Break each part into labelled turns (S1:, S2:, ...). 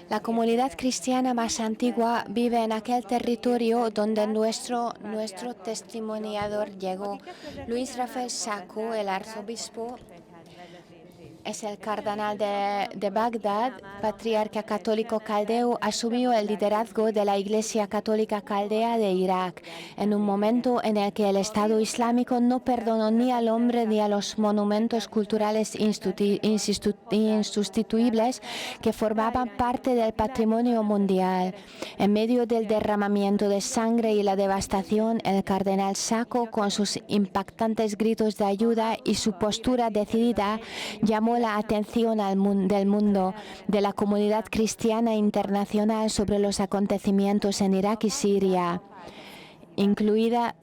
S1: La comunidad cristiana más antigua vive en aquel territorio donde nuestro testimoniador llegó. Luis Rafael Sacco, el arzobispo, es el cardenal de Bagdad, patriarca católico caldeo, asumió el liderazgo de la Iglesia Católica Caldea de Irak, en un momento en el que el Estado Islámico no perdonó ni al hombre ni a los monumentos culturales insustituibles que formaban parte del patrimonio mundial. En medio del derramamiento de sangre y la devastación, el cardenal Sacco, con sus impactantes gritos de ayuda y su postura decidida, llamó la atención del mundo, de la comunidad cristiana internacional sobre los acontecimientos en Irak y Siria, incluida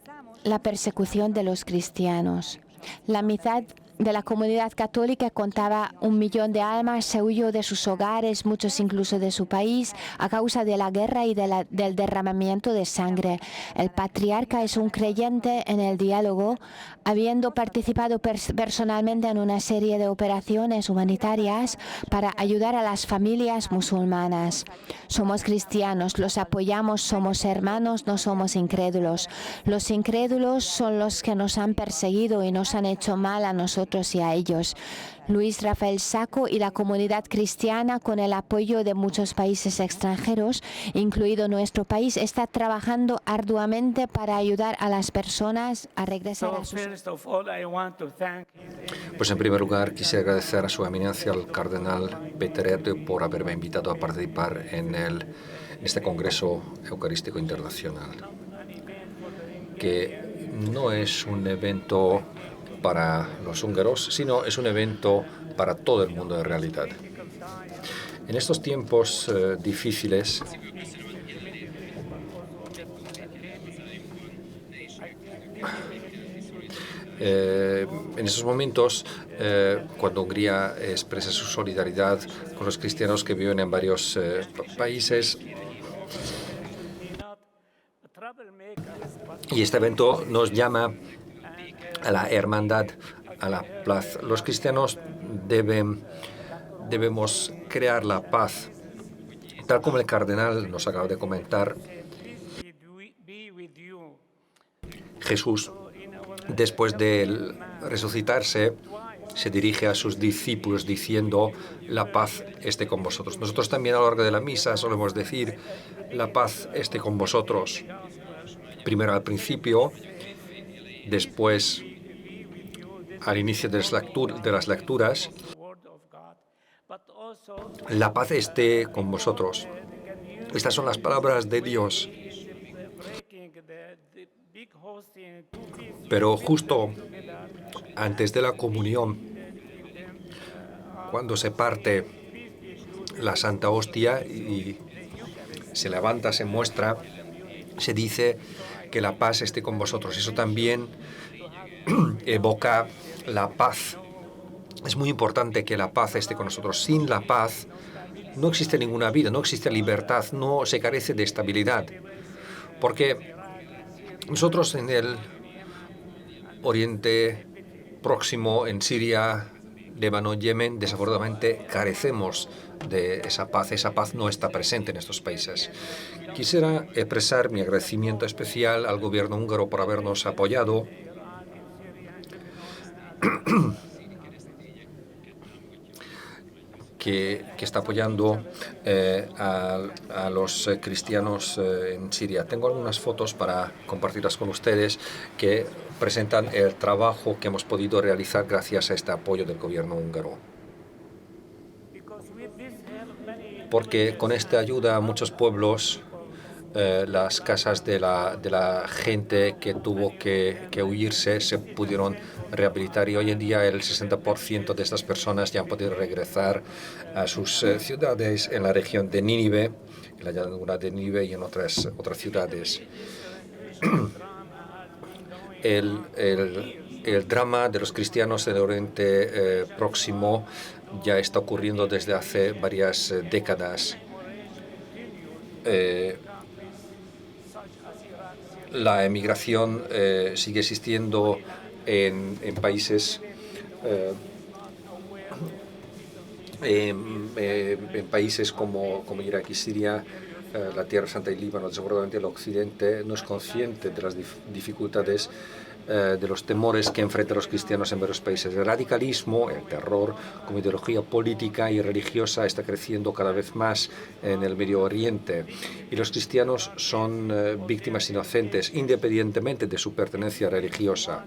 S1: la persecución de los cristianos. La mitad de la comunidad católica contaba 1 millón de almas, se huyó de sus hogares, muchos incluso de su país, a causa de la guerra y del derramamiento de sangre. El patriarca es un creyente en el diálogo, habiendo participado personalmente en una serie de operaciones humanitarias para ayudar a las familias musulmanas. Somos cristianos, los apoyamos, somos hermanos, no somos incrédulos. Los incrédulos son los que nos han perseguido y nos han hecho mal a nosotros y a ellos. Luis Rafael Sacco y la comunidad cristiana, con el apoyo de muchos países extranjeros, incluido nuestro país, está trabajando arduamente para ayudar a las personas a regresar a sus...
S2: Pues en primer lugar quisiera agradecer a su eminencia, al cardenal Peter Erde, por haberme invitado a participar en este Congreso Eucarístico Internacional, que no es un evento para los húngaros, sino es un evento para todo el mundo en realidad. En estos tiempos difíciles, en esos momentos, cuando Hungría expresa su solidaridad con los cristianos que viven en varios países, y este evento nos llama a la hermandad, a la paz. Los cristianos debemos crear la paz. Tal como el cardenal nos acaba de comentar, Jesús, después de resucitarse, se dirige a sus discípulos diciendo: la paz esté con vosotros. Nosotros también a lo largo de la misa solemos decir: la paz esté con vosotros. Primero al principio, después al inicio de las lecturas, la paz esté con vosotros. Estas son las palabras de Dios. Pero justo antes de la comunión, cuando se parte la Santa Hostia y se levanta, se muestra, se dice que la paz esté con vosotros. Eso también evoca la paz. Es muy importante que la paz esté con nosotros. Sin la paz no existe ninguna vida, no existe libertad, no se carece de estabilidad. Porque nosotros en el Oriente Próximo, en Siria, Líbano, Yemen, desafortunadamente carecemos de esa paz. Esa paz no está presente en estos países. Quisiera expresar mi agradecimiento especial al gobierno húngaro por habernos apoyado que está apoyando a los cristianos en Siria. Tengo algunas fotos para compartirlas con ustedes que presentan el trabajo que hemos podido realizar gracias a este apoyo del gobierno húngaro. Porque con esta ayuda muchos pueblos, las casas de la gente que tuvo que huirse se pudieron rehabilitar, y hoy en día el 60% de estas personas ya han podido regresar a sus ciudades en la región de Nínive, en la llanura de Nínive y en otras ciudades. El drama de los cristianos en el Oriente Próximo ya está ocurriendo desde hace varias décadas. La emigración sigue existiendo en países En países como Irak y Siria, la Tierra Santa y Líbano, seguramente el Occidente no es consciente de las dificultades, de los temores que enfrentan los cristianos en varios países. El radicalismo, el terror, como ideología política y religiosa está creciendo cada vez más en el Medio Oriente y los cristianos son víctimas inocentes independientemente de su pertenencia religiosa.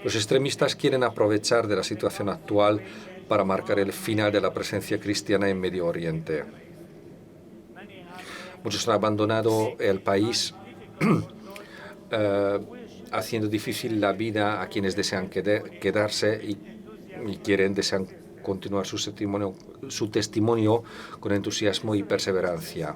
S2: Los extremistas quieren aprovechar de la situación actual para marcar el final de la presencia cristiana en Medio Oriente. Muchos han abandonado el país haciendo difícil la vida a quienes desean quedarse y desean continuar su testimonio con entusiasmo y perseverancia.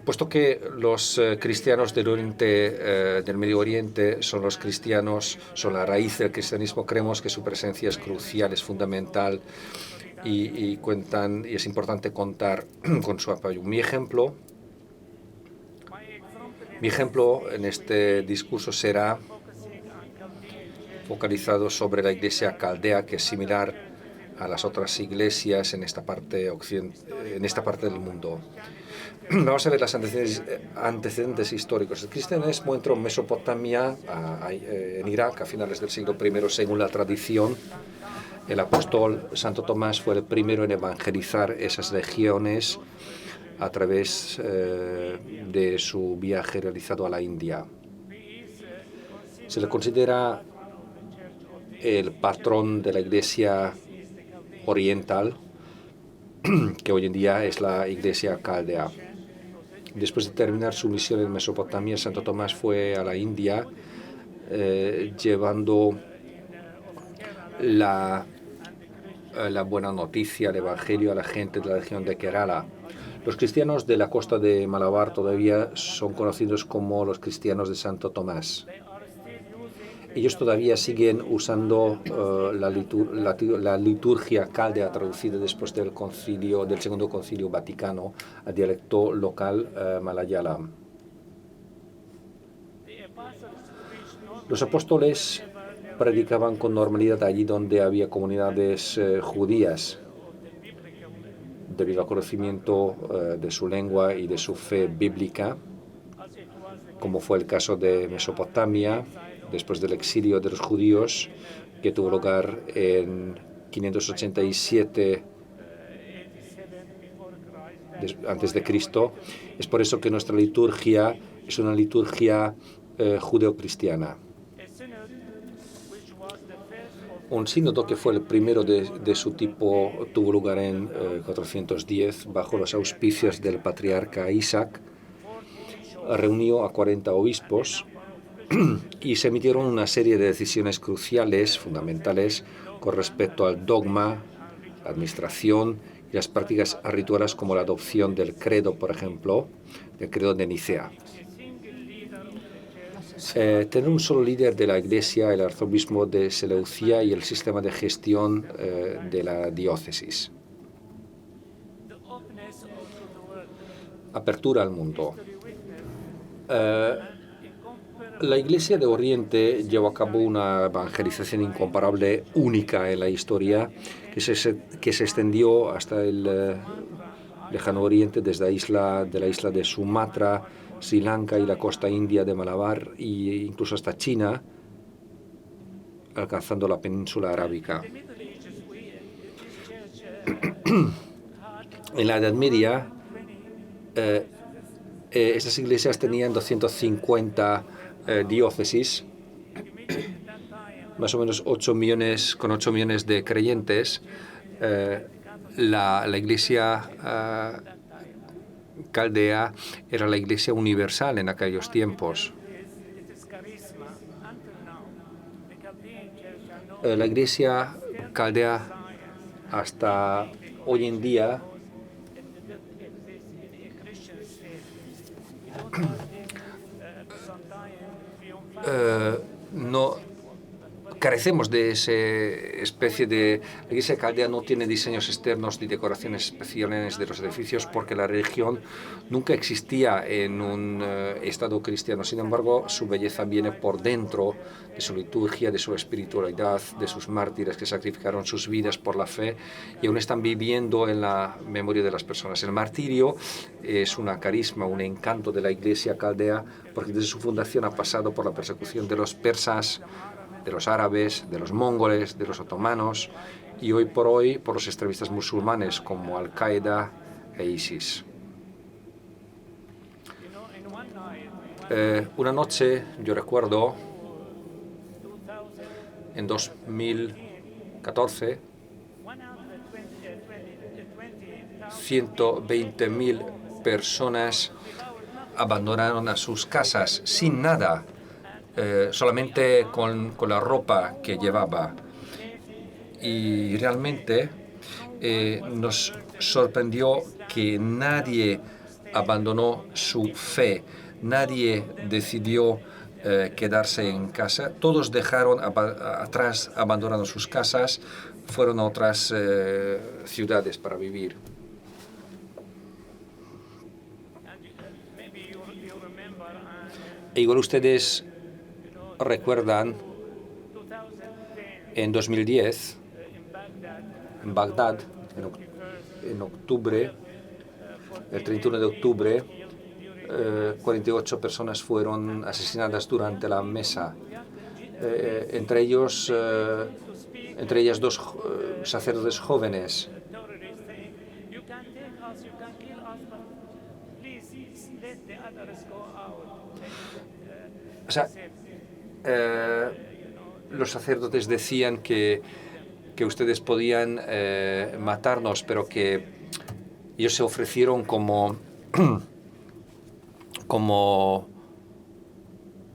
S2: Puesto que los cristianos del Medio Oriente son los cristianos, son la raíz del cristianismo, creemos que su presencia es crucial, es fundamental y es importante contar con su apoyo. Mi ejemplo en este discurso será focalizado sobre la iglesia caldea, que es similar a las otras iglesias en esta parte del mundo. Vamos a ver los antecedentes históricos. El cristianismo entró en Mesopotamia, en Irak, a finales del siglo I, según la tradición. El apóstol Santo Tomás fue el primero en evangelizar esas regiones a través de su viaje realizado a la India. Se le considera el patrón de la iglesia oriental, que hoy en día es la iglesia caldea. Después de terminar su misión en Mesopotamia, Santo Tomás fue a la India llevando la buena noticia, el evangelio a la gente de la región de Kerala. Los cristianos de la costa de Malabar todavía son conocidos como los cristianos de Santo Tomás. Ellos todavía siguen usando la liturgia caldea traducida después del Segundo Concilio Vaticano al dialecto local malayalam. Los apóstoles predicaban con normalidad allí donde había comunidades judías, debido al conocimiento de su lengua y de su fe bíblica, como fue el caso de Mesopotamia, después del exilio de los judíos, que tuvo lugar en 587 antes de Cristo. Es por eso que nuestra liturgia es una liturgia judeocristiana. Un sínodo que fue el primero de su tipo tuvo lugar en 410 bajo los auspicios del patriarca Isaac. Reunió a 40 obispos y se emitieron una serie de decisiones cruciales, fundamentales, con respecto al dogma, la administración y las prácticas rituales, como la adopción del credo, por ejemplo, del credo de Nicea. Tener un solo líder de la Iglesia, el arzobispo de Seleucia y el sistema de gestión de la diócesis. Apertura al mundo. La Iglesia de Oriente llevó a cabo una evangelización incomparable, única en la historia, que se extendió hasta el lejano Oriente, desde la isla de Sumatra, Sri Lanka y la costa india de Malabar, e incluso hasta China, alcanzando la península arábica. En la Edad Media, estas iglesias tenían 250 diócesis, más o menos 8 millones de creyentes. La iglesia caldea era la iglesia universal en aquellos tiempos. La iglesia caldea hasta hoy en día carecemos de esa especie de... La Iglesia caldea no tiene diseños externos ni decoraciones especiales de los edificios porque la religión nunca existía en un estado cristiano. Sin embargo, su belleza viene por dentro de su liturgia, de su espiritualidad, de sus mártires que sacrificaron sus vidas por la fe y aún están viviendo en la memoria de las personas. El martirio es una carisma, un encanto de la Iglesia caldea porque desde su fundación ha pasado por la persecución de los persas, de los árabes, de los mongoles, de los otomanos y hoy por hoy por los extremistas musulmanes como Al-Qaeda e ISIS. Una noche, yo recuerdo, en 2014, 120.000 personas abandonaron a sus casas sin nada, solamente con la ropa que llevaba. Y realmente nos sorprendió que nadie abandonó su fe, nadie decidió quedarse en casa. Todos dejaron atrás, abandonaron sus casas, fueron a otras ciudades para vivir. E igual ustedes recuerdan en 2010, en Bagdad, en octubre, el 31 de octubre, 48 personas fueron asesinadas durante la mesa, entre ellas dos sacerdotes jóvenes. O sea, los sacerdotes decían que ustedes podían matarnos, pero que ellos se ofrecieron como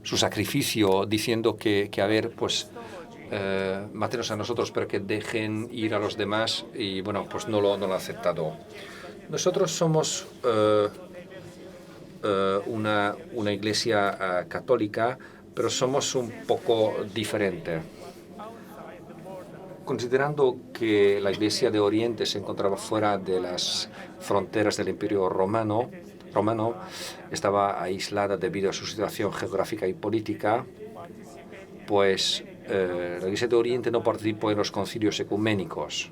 S2: su sacrificio, diciendo que a ver, pues mátenos a nosotros, pero que dejen ir a los demás, y bueno, pues no lo han aceptado. Nosotros somos una iglesia católica, pero somos un poco diferente. Considerando que la Iglesia de Oriente se encontraba fuera de las fronteras del Imperio Romano, estaba aislada debido a su situación geográfica y política, pues la Iglesia de Oriente no participó en los concilios ecuménicos.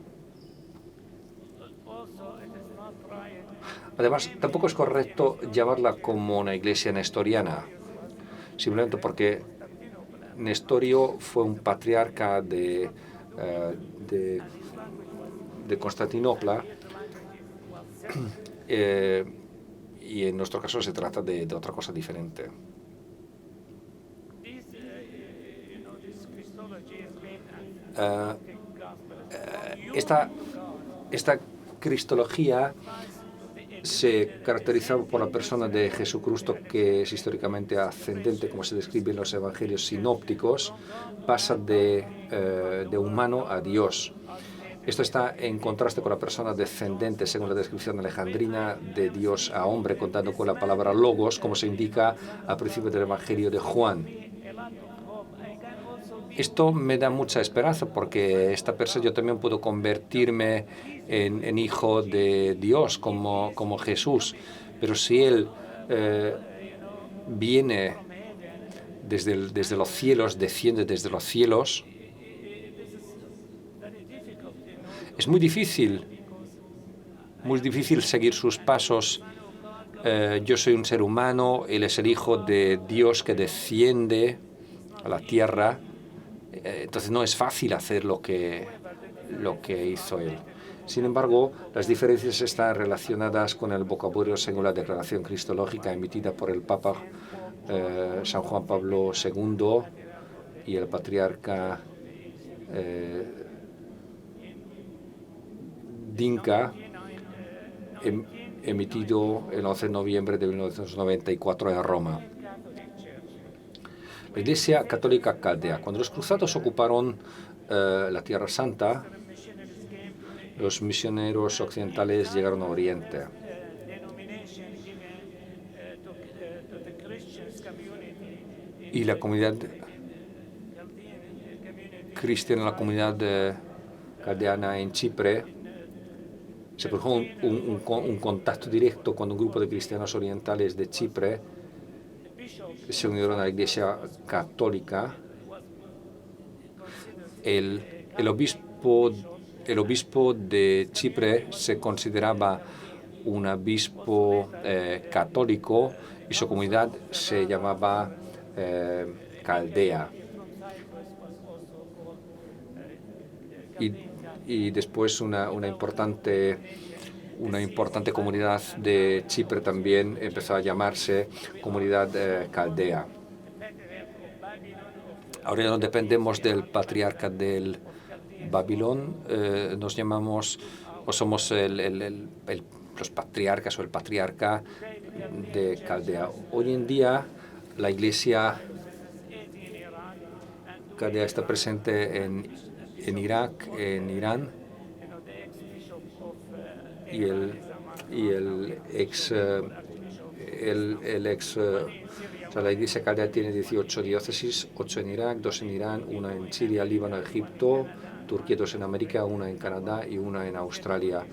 S2: Además, tampoco es correcto llamarla como una iglesia nestoriana, simplemente porque Nestorio fue un patriarca de Constantinopla y en nuestro caso se trata de otra cosa diferente. Esta cristología se caracterizaba por la persona de Jesucristo, que es históricamente ascendente, como se describe en los evangelios sinópticos, pasa de humano a Dios. Esto está en contraste con la persona descendente, según la descripción alejandrina, de Dios a hombre, contando con la palabra logos, como se indica al principio del evangelio de Juan. Esto me da mucha esperanza porque esta persona yo también puedo convertirme en hijo de Dios como Jesús. Pero si Él viene desde los cielos, desciende desde los cielos, es muy difícil seguir sus pasos. Yo soy un ser humano, Él es el Hijo de Dios que desciende a la tierra. Entonces no es fácil hacer lo que hizo Él. Sin embargo, las diferencias están relacionadas con el vocabulario según la declaración cristológica emitida por el Papa San Juan Pablo II y el patriarca Dinka, emitido el 11 de noviembre de 1994 en Roma. La Iglesia Católica Caldea. Cuando los cruzados ocuparon la Tierra Santa, los misioneros occidentales llegaron a Oriente. Y la comunidad cristiana, la comunidad caldeana en Chipre, se produjo un contacto directo con un grupo de cristianos orientales de Chipre que se unieron a la Iglesia Católica. El obispo de Chipre se consideraba un obispo católico y su comunidad se llamaba Caldea. Y después una importante comunidad de Chipre también empezó a llamarse comunidad Caldea. Ahora ya no dependemos del patriarca del Babilón, nos llamamos o somos los patriarcas o el patriarca de Caldea. Hoy en día la Iglesia Caldea está presente en Irak, en Irán, y la Iglesia Caldea tiene 18 diócesis, 8 en Irak, 2 en Irán, 1 en Siria, Líbano, Egipto, Turquía, 2 en América, 1 en Canadá y 1 en Australia.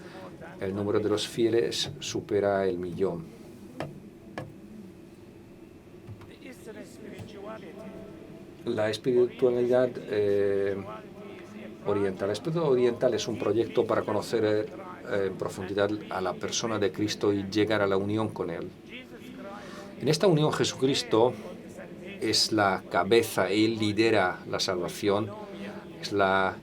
S2: El número de los fieles supera el 1.000.000. La espiritualidad oriental. La espiritualidad oriental es un proyecto para conocer en profundidad a la persona de Cristo y llegar a la unión con Él. En esta unión Jesucristo es la cabeza, Él lidera la salvación, es la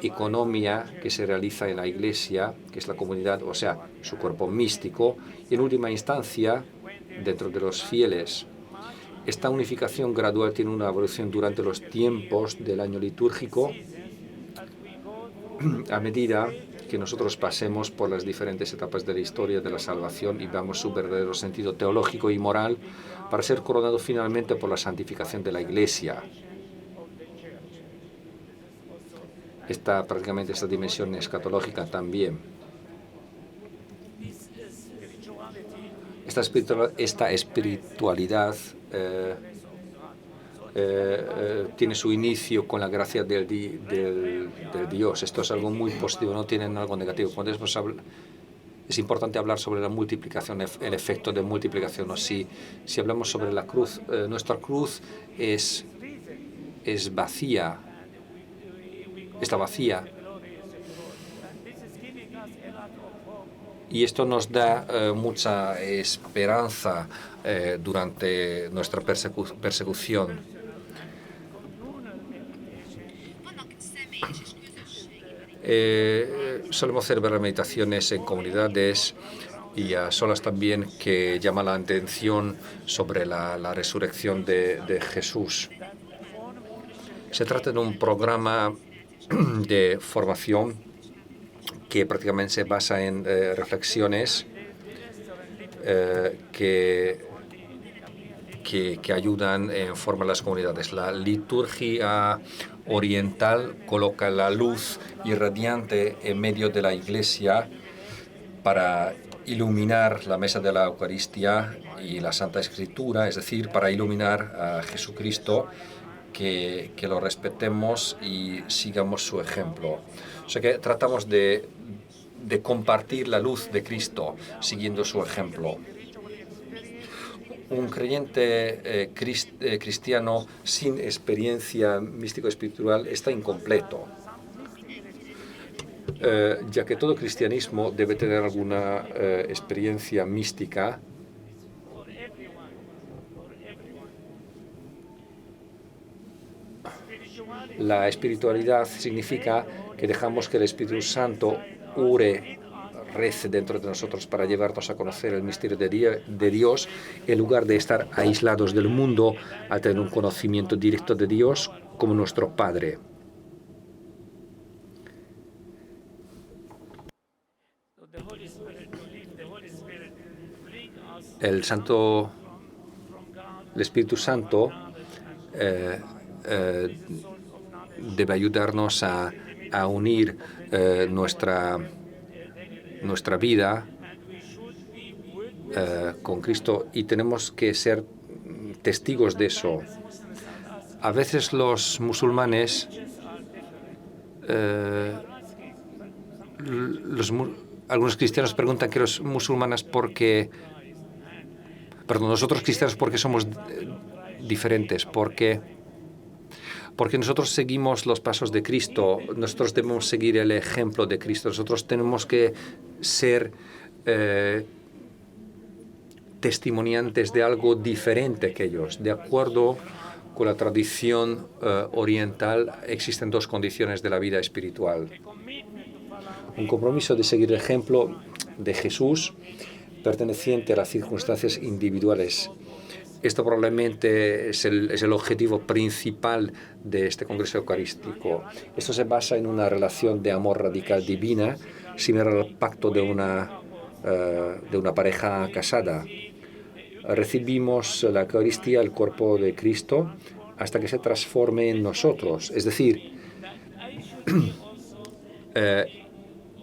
S2: economía que se realiza en la Iglesia, que es la comunidad, o sea, su cuerpo místico, y en última instancia, dentro de los fieles. Esta unificación gradual tiene una evolución durante los tiempos del año litúrgico, a medida que nosotros pasemos por las diferentes etapas de la historia de la salvación y veamos su verdadero sentido teológico y moral para ser coronado finalmente por la santificación de la Iglesia. Prácticamente esta dimensión escatológica también. Esta espiritualidad tiene su inicio con la gracia del Dios. Esto es algo muy positivo, no tiene algo negativo. Es importante hablar sobre la multiplicación, el efecto de multiplicación. Si hablamos sobre la cruz, nuestra cruz es vacía, está vacía. Y esto nos da mucha esperanza durante nuestra persecución. Solemos celebrar meditaciones en comunidades y a solas también que llaman la atención sobre la resurrección de Jesús. Se trata de un programa de formación que prácticamente se basa en reflexiones que ayudan en formar las comunidades. La liturgia oriental coloca la luz irradiante en medio de la Iglesia para iluminar la mesa de la Eucaristía y la Santa Escritura, es decir, para iluminar a Jesucristo, que lo respetemos y sigamos su ejemplo. O sea que tratamos de compartir la luz de Cristo siguiendo su ejemplo. Un creyente cristiano sin experiencia místico-espiritual está incompleto, ya que todo cristianismo debe tener alguna experiencia mística. La espiritualidad significa que dejamos que el Espíritu Santo rece dentro de nosotros para llevarnos a conocer el misterio de Dios, en lugar de estar aislados del mundo, a tener un conocimiento directo de Dios como nuestro Padre. El Espíritu Santo debe ayudarnos a unir nuestra vida con Cristo, y tenemos que ser testigos de eso. A veces los musulmanes algunos cristianos preguntan que los musulmanes nosotros cristianos porque somos diferentes, porque nosotros seguimos los pasos de Cristo, nosotros debemos seguir el ejemplo de Cristo, nosotros tenemos que ser testimoniantes de algo diferente que ellos. De acuerdo con la tradición oriental, existen dos condiciones de la vida espiritual. Un compromiso de seguir el ejemplo de Jesús perteneciente a las circunstancias individuales. Esto probablemente es el objetivo principal de este Congreso Eucarístico. Esto se basa en una relación de amor radical divina, similar al pacto de una pareja casada. Recibimos la Eucaristía, el cuerpo de Cristo, hasta que se transforme en nosotros. Es decir,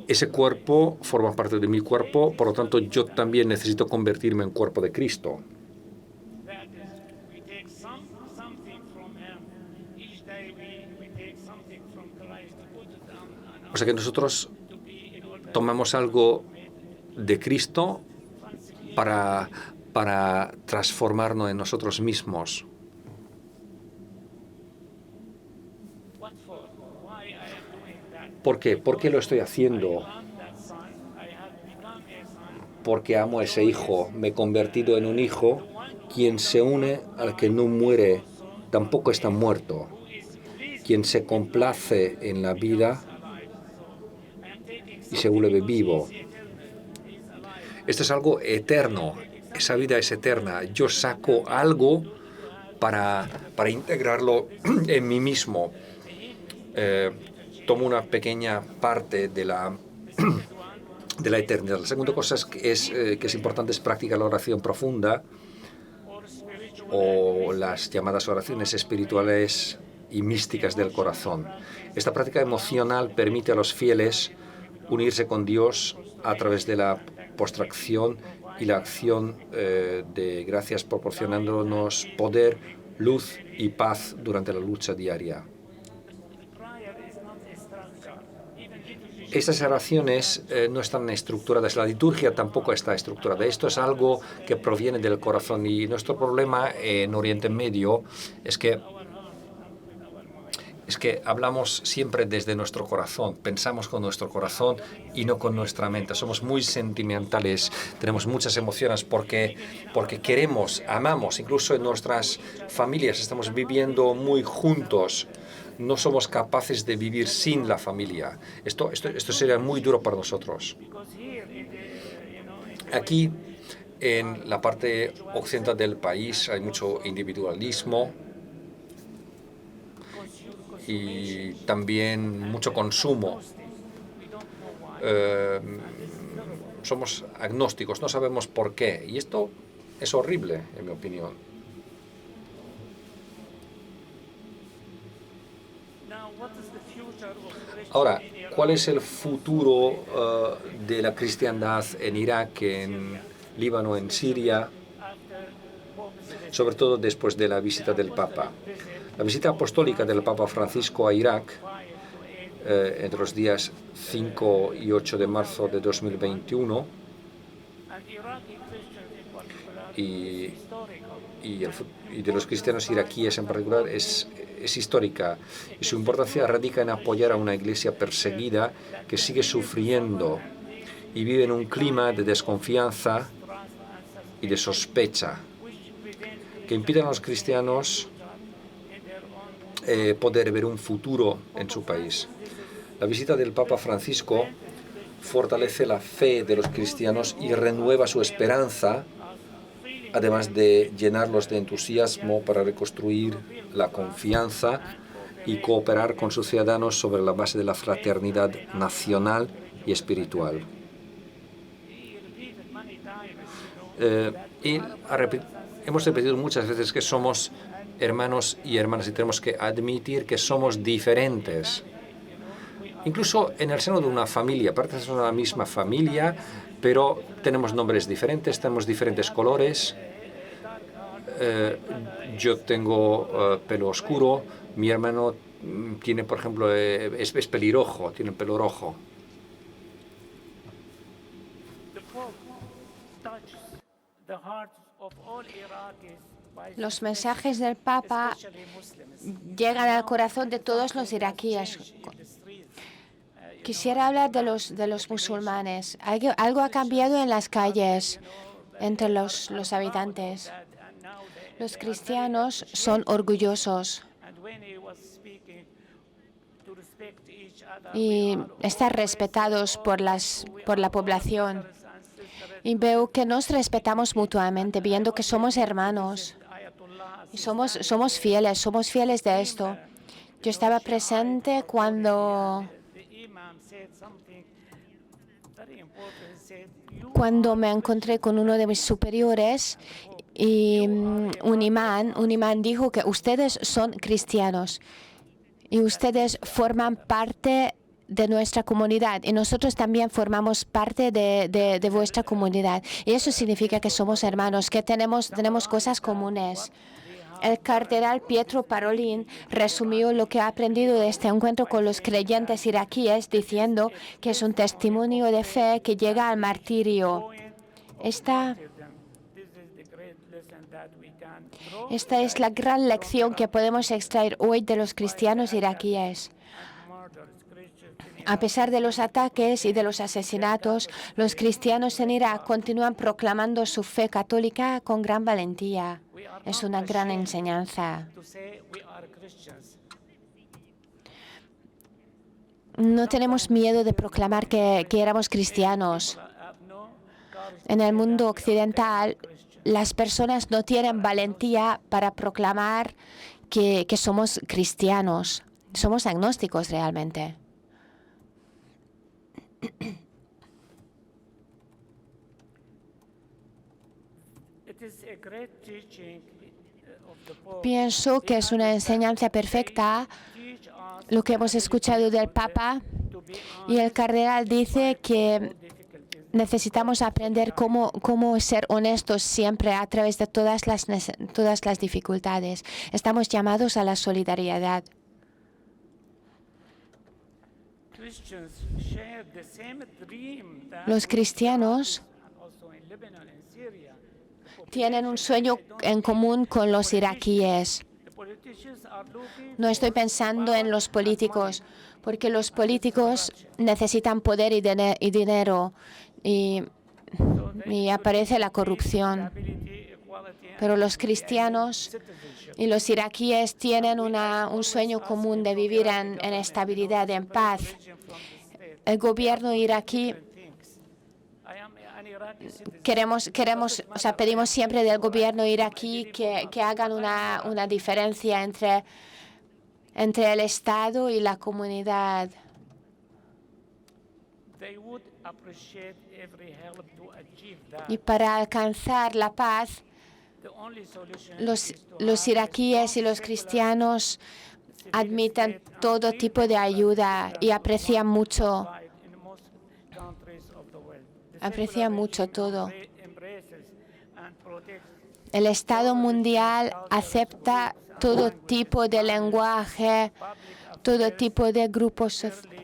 S2: ese cuerpo forma parte de mi cuerpo, por lo tanto yo también necesito convertirme en cuerpo de Cristo. O sea que nosotros tomamos algo de Cristo para transformarnos en nosotros mismos. ¿Por qué? ¿Por qué lo estoy haciendo? Porque amo a ese hijo. Me he convertido en un hijo. Quien se une al que no muere, tampoco está muerto. Quien se complace en la vida y se vuelve vivo. Esto es algo eterno. Esa vida es eterna. Yo saco algo para integrarlo en mí mismo. Tomo una pequeña parte de la eternidad. La segunda cosa que es importante es practicar la oración profunda o las llamadas oraciones espirituales y místicas del corazón. Esta práctica emocional permite a los fieles unirse con Dios a través de la postración y la acción de gracias, proporcionándonos poder, luz y paz durante la lucha diaria. Estas oraciones no están estructuradas, la liturgia tampoco está estructurada. Esto es algo que proviene del corazón y nuestro problema en Oriente Medio es que hablamos siempre desde nuestro corazón, pensamos con nuestro corazón y no con nuestra mente. Somos muy sentimentales, tenemos muchas emociones porque queremos, amamos, incluso en nuestras familias estamos viviendo muy juntos. No somos capaces de vivir sin la familia. Esto sería muy duro para nosotros. Aquí, en la parte occidental del país, hay mucho individualismo y también mucho consumo. Somos agnósticos, no sabemos por qué. Y esto es horrible, en mi opinión. Ahora, ¿cuál es el futuro de la cristiandad en Irak, en Líbano, en Siria, sobre todo después de la visita del Papa? La visita apostólica del Papa Francisco a Irak entre los días 5 y 8 de marzo de 2021 y de los cristianos iraquíes en particular es histórica y su importancia radica en apoyar a una iglesia perseguida que sigue sufriendo y vive en un clima de desconfianza y de sospecha que impiden a los cristianos poder ver un futuro en su país. La visita del Papa Francisco fortalece la fe de los cristianos y renueva su esperanza, además de llenarlos de entusiasmo para reconstruir la confianza y cooperar con sus ciudadanos sobre la base de la fraternidad nacional y espiritual. Hemos repetido muchas veces que somos hermanos y hermanas y tenemos que admitir que somos diferentes. Incluso en el seno de una familia, pertenecemos a la misma familia, pero tenemos nombres diferentes, tenemos diferentes colores. Yo tengo pelo oscuro, mi hermano tiene, por ejemplo, es pelirrojo, tiene pelo rojo.
S1: Los mensajes del Papa llegan al corazón de todos los iraquíes. Quisiera hablar de los musulmanes. Algo ha cambiado en las calles entre los habitantes. Los cristianos son orgullosos y están respetados por la población. Y veo que nos respetamos mutuamente, viendo que somos hermanos. Y somos fieles de esto. Yo estaba presente cuando me encontré con uno de mis superiores y un imán dijo que ustedes son cristianos y ustedes forman parte de nuestra comunidad y nosotros también formamos parte de vuestra comunidad. Y eso significa que somos hermanos, que tenemos cosas comunes. El cardenal Pietro Parolin resumió lo que ha aprendido de este encuentro con los creyentes iraquíes diciendo que es un testimonio de fe que llega al martirio. Esta es la gran lección que podemos extraer hoy de los cristianos iraquíes. A pesar de los ataques y de los asesinatos, los cristianos en Irak continúan proclamando su fe católica con gran valentía. Es una gran enseñanza. No tenemos miedo de proclamar que éramos cristianos. En el mundo occidental, las personas no tienen valentía para proclamar que somos cristianos. Somos agnósticos realmente. Pienso que es una enseñanza perfecta lo que hemos escuchado del Papa, y el cardenal dice que necesitamos aprender cómo ser honestos siempre a través de todas las dificultades. Estamos llamados a la solidaridad. Los cristianos tienen un sueño en común con los iraquíes. No estoy pensando en los políticos, porque los políticos necesitan poder y dinero y aparece la corrupción. Pero los cristianos y los iraquíes tienen un sueño común de vivir en estabilidad, en paz. El gobierno iraquí pedimos siempre del gobierno iraquí que hagan una diferencia entre el Estado y la comunidad. Y para alcanzar la paz, los iraquíes y los cristianos admiten todo tipo de ayuda y aprecian mucho todo. El Estado mundial acepta todo tipo de lenguaje, todo tipo de grupos sociales.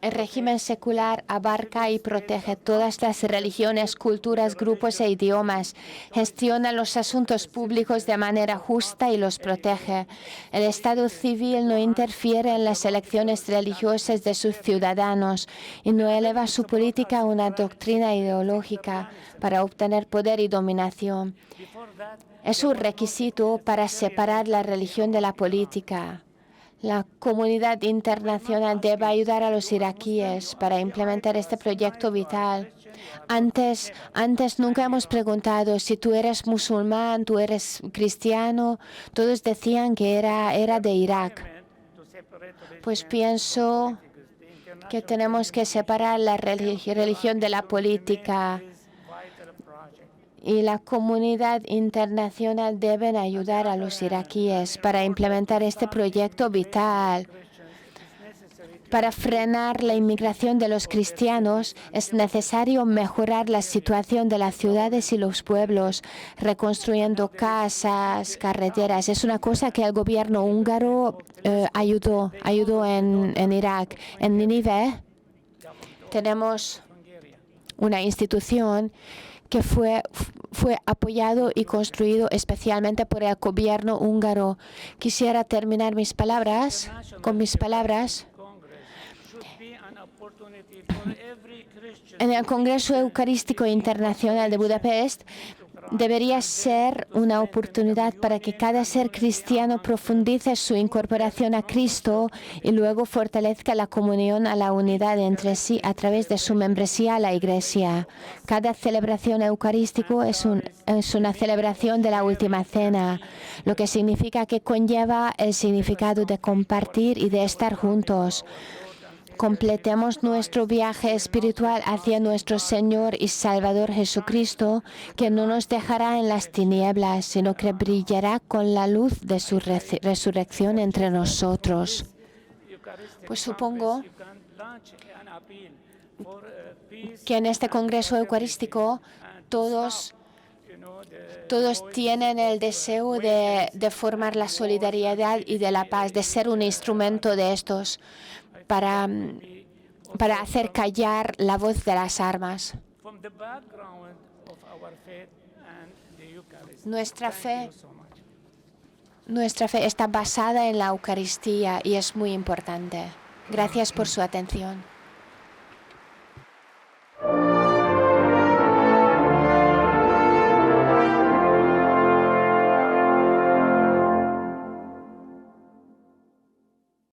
S1: El régimen secular abarca y protege todas las religiones, culturas, grupos e idiomas. Gestiona los asuntos públicos de manera justa y los protege. El Estado civil no interfiere en las elecciones religiosas de sus ciudadanos y no eleva su política a una doctrina ideológica para obtener poder y dominación. Es un requisito para separar la religión de la política. La comunidad internacional debe ayudar a los iraquíes para implementar este proyecto vital. Antes nunca hemos preguntado si tú eres musulmán, tú eres cristiano. Todos decían que era de Irak. Pues pienso que tenemos que separar la religión de la política. Y la comunidad internacional debe ayudar a los iraquíes para implementar este proyecto vital. Para frenar la inmigración de los cristianos es necesario mejorar la situación de las ciudades y los pueblos, reconstruyendo casas, carreteras. Es una cosa que el gobierno húngaro ayudó en Irak. En Nínive tenemos una institución que fue apoyado y construido especialmente por el gobierno húngaro. Quisiera terminar con mis palabras. En el Congreso Eucarístico Internacional de Budapest debería ser una oportunidad para que cada ser cristiano profundice su incorporación a Cristo y luego fortalezca la comunión a la unidad entre sí a través de su membresía a la Iglesia. Cada celebración eucarística es una celebración de la Última Cena, lo que significa que conlleva el significado de compartir y de estar juntos. Completemos nuestro viaje espiritual hacia nuestro Señor y Salvador Jesucristo, que no nos dejará en las tinieblas, sino que brillará con la luz de su resurrección entre nosotros. Pues supongo que en este Congreso Eucarístico todos tienen el deseo de formar la solidaridad y de la paz, de ser un instrumento de estos para hacer callar la voz de las armas. Nuestra fe está basada en la Eucaristía y es muy importante. Gracias por su atención.